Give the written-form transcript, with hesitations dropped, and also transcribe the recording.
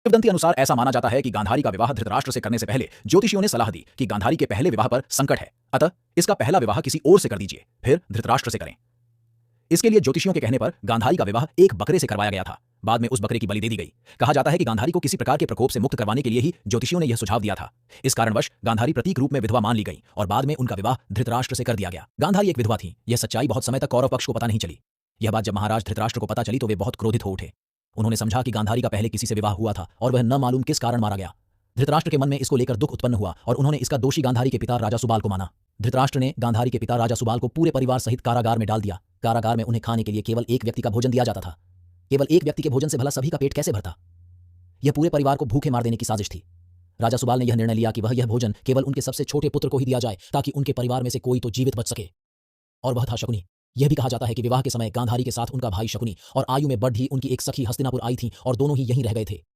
किंवदंती अनुसार ऐसा माना जाता है कि गांधारी का विवाह धृतराष्ट्र से करने से पहले ज्योतिषियों ने सलाह दी कि गांधारी के पहले विवाह पर संकट है, अतः इसका पहला विवाह किसी और से कर दीजिए, फिर धृतराष्ट्र से करें। इसके लिए ज्योतिषियों के कहने पर गांधारी का विवाह एक बकरे से करवाया गया था। बाद में उस बकरे की बलि दे दी गई। कहा जाता है कि गांधारी को किसी प्रकार के प्रकोप से मुक्त करवाने के लिए ही ज्योतिषियों ने यह सुझाव दिया था। इस कारणवश गांधारी प्रतीक रूप में विधवा मान ली गई और बाद में उनका विवाह धृतराष्ट्र से कर दिया गया। गांधारी एक विधवा थी। यह सच्चाई बहुत समय तक कौरव पक्ष को पता नहीं चली। यह बात जब महाराज धृतराष्ट्र को पता चली तो वे बहुत क्रोधित हो उठे। उन्होंने समझा कि गांधारी का पहले किसी से विवाह हुआ था और वह न मालूम किस कारण मारा गया। धृतराष्ट्र के मन में इसको लेकर दुख उत्पन्न हुआ और उन्होंने इसका दोषी गांधारी के पिता राजा सुबाल को माना। धृतराष्ट्र ने गांधारी के पिता राजा सुबाल को पूरे परिवार सहित कारागार में डाल दिया। कारागार में उन्हें खाने के लिए केवल एक व्यक्ति का भोजन दिया जाता था। केवल एक व्यक्ति के भोजन से भला सभी का पेट कैसे भरता? यह पूरे परिवार को भूखे मार देने की साजिश थी। राजा सुबाल ने यह निर्णय लिया कि वह यह भोजन केवल उनके सबसे छोटे पुत्र को ही दिया जाए ताकि उनके परिवार में से कोई तो जीवित बच सके, और वह था शकुनी। यह भी कहा जाता है कि विवाह के समय गांधारी के साथ उनका भाई शकुनी और आयु में बढ़ी उनकी एक सखी हस्तिनापुर आई थी और दोनों ही यहीं रह गए थे।